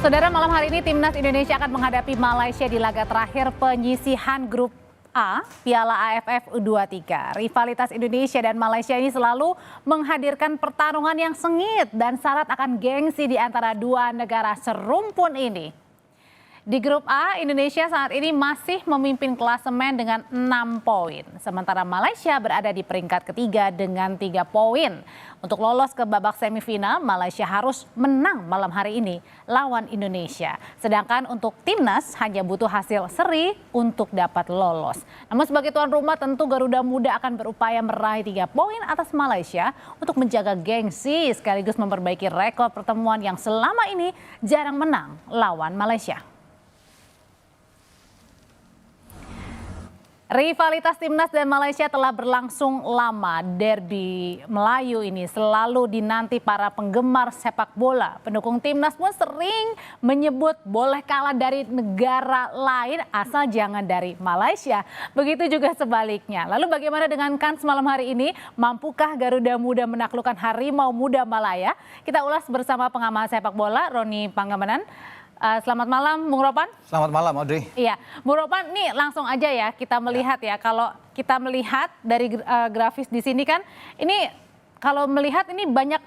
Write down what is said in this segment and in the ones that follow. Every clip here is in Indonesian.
Saudara, malam hari ini Timnas Indonesia akan menghadapi Malaysia di laga terakhir penyisihan Grup A Piala AFF U23. Rivalitas Indonesia dan Malaysia ini selalu menghadirkan pertarungan yang sengit dan syarat akan gengsi di antara dua negara serumpun ini. Di Grup A, Indonesia saat ini masih memimpin klasemen dengan 6 poin. Sementara Malaysia berada di peringkat ketiga dengan 3 poin. Untuk lolos ke babak semifinal, Malaysia harus menang malam hari ini lawan Indonesia. Sedangkan untuk Timnas hanya butuh hasil seri untuk dapat lolos. Namun sebagai tuan rumah tentu Garuda Muda akan berupaya meraih 3 poin atas Malaysia untuk menjaga gengsi sekaligus memperbaiki rekor pertemuan yang selama ini jarang menang lawan Malaysia. Rivalitas Timnas dan Malaysia telah berlangsung lama. Derby Melayu ini selalu dinanti para penggemar sepak bola. Pendukung Timnas pun sering menyebut boleh kalah dari negara lain asal jangan dari Malaysia. Begitu juga sebaliknya. Lalu bagaimana dengan kans malam hari ini? Mampukah Garuda Muda menaklukkan Harimau Muda Malaya? Kita ulas bersama pengamat sepak bola Roni Panggamanan. Selamat malam, Bung Ropan. Selamat malam, Audrey. Iya, Bung Ropan, nih langsung aja ya kita melihat ya. Kalau kita melihat dari grafis di sini kan, ini kalau melihat ini banyak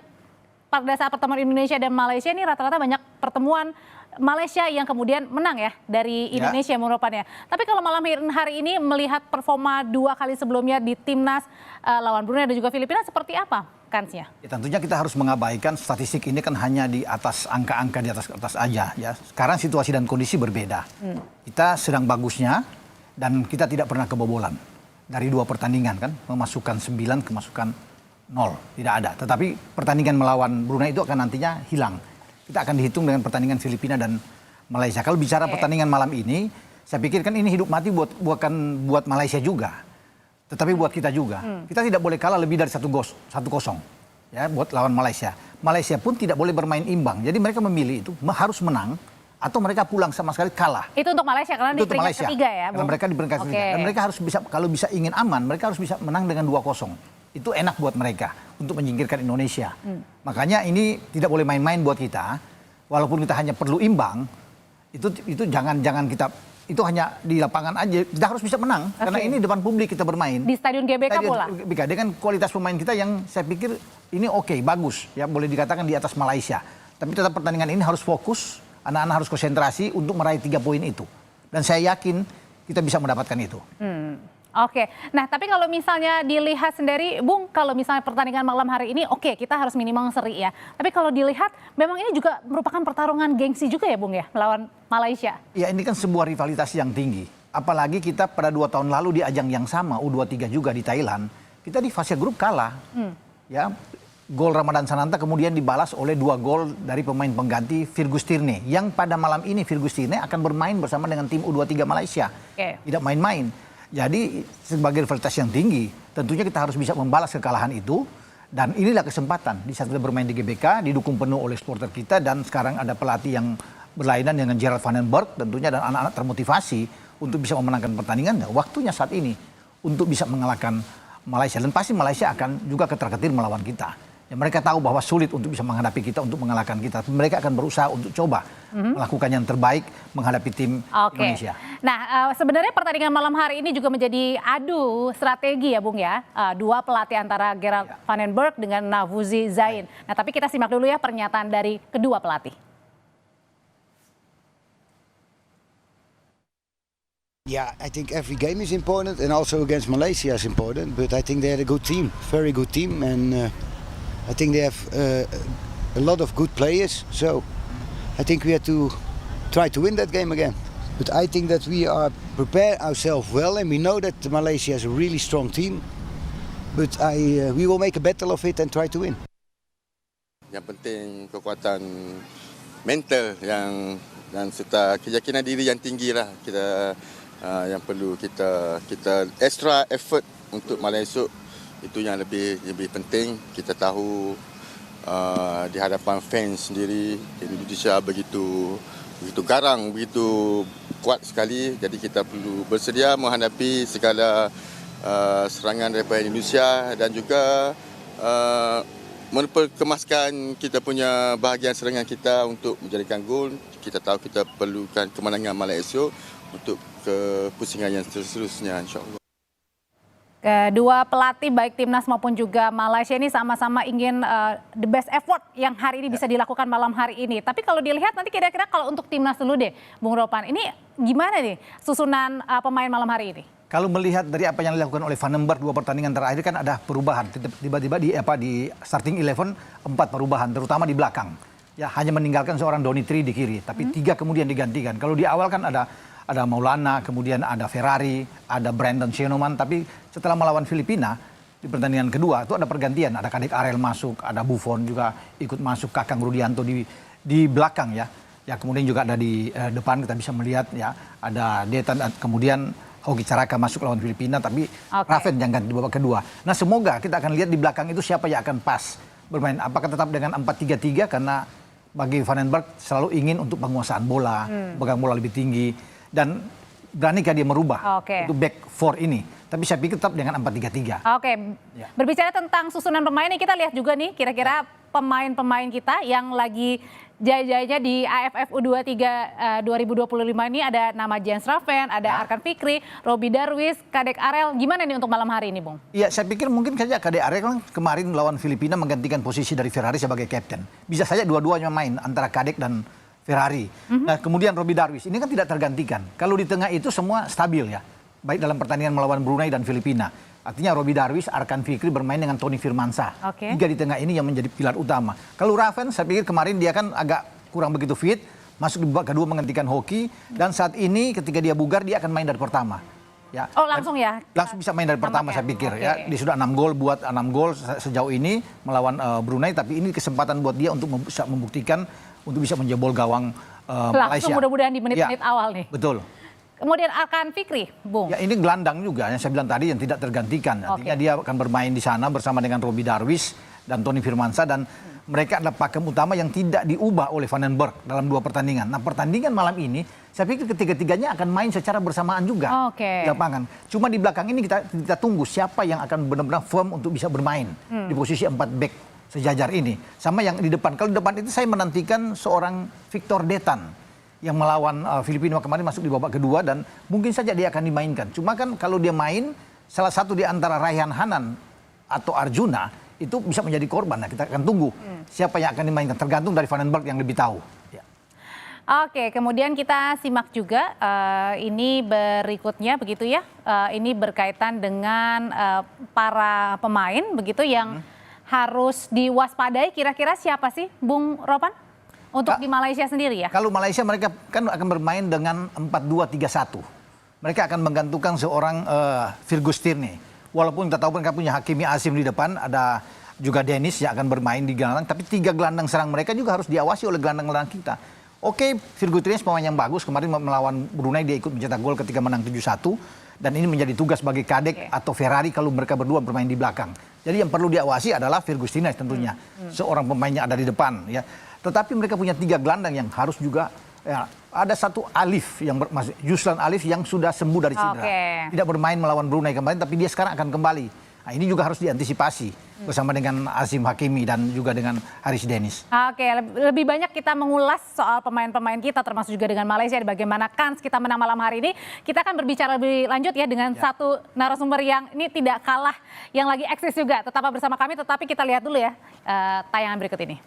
pada saat pertemuan Indonesia dan Malaysia ini rata-rata banyak pertemuan Malaysia yang kemudian menang ya dari Indonesia, Bung Ropan ya. Tapi kalau malam hari ini melihat performa 2 kali sebelumnya di Timnas lawan Brunei dan juga Filipina seperti apa kansnya? Ya, tentunya kita harus mengabaikan statistik ini kan hanya di atas angka-angka di atas kertas aja ya. Sekarang situasi dan kondisi berbeda. Kita sedang bagusnya dan kita tidak pernah kebobolan. Dari 2 pertandingan kan memasukkan 9, kemasukan 0, tidak ada. Tetapi pertandingan melawan Brunei itu akan nantinya hilang. Kita akan dihitung dengan pertandingan Filipina dan Malaysia. Kalau bicara pertandingan malam ini, saya pikir kan ini hidup mati bukan buat Malaysia juga. Tetapi buat kita juga. Kita tidak boleh kalah lebih dari 1-0 ya buat lawan Malaysia. Malaysia pun tidak boleh bermain imbang. Jadi mereka memilih itu harus menang atau mereka pulang sama sekali kalah. Itu untuk Malaysia karena di peringkat ketiga ya, Karena mereka di peringkat ketiga. Dan mereka harus bisa, kalau bisa ingin aman, mereka harus bisa menang dengan 2-0. Itu enak buat mereka untuk menyingkirkan Indonesia. Makanya ini tidak boleh main-main buat kita. Walaupun kita hanya perlu imbang, itu jangan kita itu hanya di lapangan aja, kita harus bisa menang. Karena ini depan publik kita bermain. Di Stadion GBK pula? GBK, dengan kualitas pemain kita yang saya pikir ini oke, bagus. Ya boleh dikatakan di atas Malaysia. Tapi tetap pertandingan ini harus fokus, anak-anak harus konsentrasi untuk meraih 3 poin itu. Dan saya yakin kita bisa mendapatkan itu. Oke, nah tapi kalau misalnya dilihat sendiri, Bung, kalau misalnya pertandingan malam hari ini, oke, kita harus minimal seri ya. Tapi kalau dilihat, memang ini juga merupakan pertarungan gengsi juga ya, Bung ya, melawan Malaysia. Ya ini kan sebuah rivalitas yang tinggi. Apalagi kita pada 2 tahun lalu di ajang yang sama, U23 juga di Thailand, kita di fase grup kalah. Ya, gol Ramadan Sananta kemudian dibalas oleh 2 gol dari pemain pengganti Virgus Tirne. Yang pada malam ini Virgus Tirne akan bermain bersama dengan tim U23 Malaysia. Tidak main-main. Jadi sebagai rivalitas yang tinggi, tentunya kita harus bisa membalas kekalahan itu. Dan inilah kesempatan di saat kita bermain di GBK, didukung penuh oleh supporter kita. Dan sekarang ada pelatih yang berlainan dengan Gerard van den Berg tentunya. Dan anak-anak termotivasi untuk bisa memenangkan pertandingan. Dan waktunya saat ini untuk bisa mengalahkan Malaysia. Dan pasti Malaysia akan juga ketar-ketir melawan kita. Ya, mereka tahu bahwa sulit untuk bisa menghadapi kita, untuk mengalahkan kita. Mereka akan berusaha untuk coba melakukan yang terbaik menghadapi tim Indonesia. Nah, sebenarnya pertandingan malam hari ini juga menjadi adu strategi ya, Bung ya. 2 pelatih antara Gerard van den Berg dengan Navouzi Zain. Nah, tapi kita simak dulu ya pernyataan dari kedua pelatih. Yeah, I think every game is important and also against Malaysia is important. But I think they had a good team, very good team, and I think they have a lot of good players. So I think we have to try to win that game again. But I think that we are prepare ourselves well, and we know that Malaysia is a really strong team. But we will make a battle of it and try to win. Yang penting kekuatan mental dan serta keyakinan diri yang tinggi lah kita yang perlu kita extra effort untuk malam esok. Itu yang lebih penting. Kita tahu di hadapan fans sendiri Indonesia begitu garang, begitu kuat sekali. Jadi kita perlu bersedia menghadapi segala serangan daripada Indonesia dan juga memperkemaskan kita punya bahagian serangan kita untuk menjadikan gol. Kita tahu kita perlukan kemenangan malam esok untuk ke pusingan yang seterusnya, insyaAllah. Kedua pelatih baik timnas maupun juga Malaysia ini sama-sama ingin the best effort yang hari ini bisa dilakukan malam hari ini. Tapi kalau dilihat nanti kira-kira kalau untuk timnas dulu deh, Bung Ropan, ini gimana nih susunan pemain malam hari ini? Kalau melihat dari apa yang dilakukan oleh Van den Berg 2 pertandingan terakhir kan ada perubahan. Tiba-tiba di starting 11 4 perubahan, terutama di belakang. Ya hanya meninggalkan seorang Donny Tree di kiri, tapi 3 kemudian digantikan. Kalau di awal kan ada Maulana, kemudian ada Ferrari, ada Brandon Shenoman, tapi setelah melawan Filipina di pertandingan kedua itu ada pergantian, ada Kadek Arel masuk, ada Buffon juga ikut masuk, Kakang Rudianto di belakang ya. Ya kemudian juga ada di depan kita bisa melihat ya ada Detan, kemudian Hoki Caraka masuk lawan Filipina, tapi Raven yang ganti di babak kedua. Nah semoga kita akan lihat di belakang itu siapa yang akan pas bermain. Apakah tetap dengan 4-3-3 karena bagi Van den Berg selalu ingin untuk penguasaan bola, pegang bola lebih tinggi dan beranikah dia merubah itu back 4 ini. Tapi saya pikir tetap dengan 4-3-3. Oke, ya. Berbicara tentang susunan pemain nih, kita lihat juga nih kira-kira pemain-pemain kita yang lagi jaya-jayanya di AFF U23 2025 ini. Ada nama Jens Raven, ada Arkan Fikri, Robbie Darwish, Kadek Arel. Gimana nih untuk malam hari ini, Bung? Iya, saya pikir mungkin saja Kadek Arel kan kemarin lawan Filipina menggantikan posisi dari Ferrari sebagai kapten. Bisa saja dua-duanya main antara Kadek dan Ferrari. Nah, kemudian Robbie Darwish ini kan tidak tergantikan. Kalau di tengah itu semua stabil ya. Baik dalam pertandingan melawan Brunei dan Filipina. Artinya Robbie Darwish, Arkan Fikri bermain dengan Tony Firmansyah. Tiga di tengah ini yang menjadi pilar utama. Kalau Raven, saya pikir kemarin dia kan agak kurang begitu fit. Masuk di babak kedua menggantikan Hoki. Dan saat ini ketika dia bugar, dia akan main dari pertama. Ya. Oh langsung ya? Langsung bisa main dari pertama saya pikir. Ya. Dia sudah 6 gol, buat 6 gol sejauh ini melawan Brunei. Tapi ini kesempatan buat dia untuk bisa membuktikan, untuk bisa menjebol gawang Malaysia. Langsung mudah-mudahan di menit-menit awal nih. Betul. Kemudian Arkan Fikri, Bung. Ya ini gelandang juga yang saya bilang tadi yang tidak tergantikan. Artinya dia akan bermain di sana bersama dengan Robbie Darwish dan Tony Firmansyah dan mereka adalah pakem utama yang tidak diubah oleh Van den Berg dalam 2 pertandingan. Nah pertandingan malam ini saya pikir ketiga-tiganya akan main secara bersamaan juga di lapangan. Cuma di belakang ini kita tunggu siapa yang akan benar-benar firm untuk bisa bermain di posisi 4 back sejajar ini. Sama yang di depan. Kalau di depan itu saya menantikan seorang Victor Detan yang melawan Filipina kemarin masuk di babak kedua dan mungkin saja dia akan dimainkan. Cuma kan kalau dia main salah satu di antara Raihan Hanan atau Arjuna itu bisa menjadi korban. Nah, kita akan tunggu siapa yang akan dimainkan tergantung dari Van den Berg yang lebih tahu. Ya. Oke, kemudian kita simak juga ini berikutnya begitu ya. Ini berkaitan dengan para pemain begitu yang harus diwaspadai. Kira-kira siapa sih, Bung Ropan? Untuk di Malaysia sendiri ya? Kalau Malaysia mereka kan akan bermain dengan 4-2-3-1. Mereka akan menggantungkan seorang Fergus Tierney. Walaupun kita tahu mereka punya Hakimi Azim di depan, ada juga Dennis yang akan bermain di gelandang. Tapi 3 gelandang serang mereka juga harus diawasi oleh gelandang-gelandang kita. Oke, Fergus Tierney pemain yang bagus. Kemarin melawan Brunei dia ikut mencetak gol ketika menang 7-1. Dan ini menjadi tugas bagi Kadek atau Ferrari kalau mereka berdua bermain di belakang. Jadi yang perlu diawasi adalah Fergus Tierney tentunya. Seorang pemainnya ada di depan ya. Tetapi mereka punya 3 gelandang yang harus juga ya, ada satu Alif yang Yuslan Alif yang sudah sembuh dari cedera. Tidak bermain melawan Brunei kemarin tapi dia sekarang akan kembali. Nah, ini juga harus diantisipasi bersama dengan Azim Hakimi dan juga dengan Haris Dennis. Oke, lebih banyak kita mengulas soal pemain-pemain kita termasuk juga dengan Malaysia bagaimana kans kita menang malam hari ini. Kita akan berbicara lebih lanjut ya dengan satu narasumber yang ini tidak kalah yang lagi eksis juga. Tetaplah bersama kami, tetapi kita lihat dulu ya tayangan berikut ini.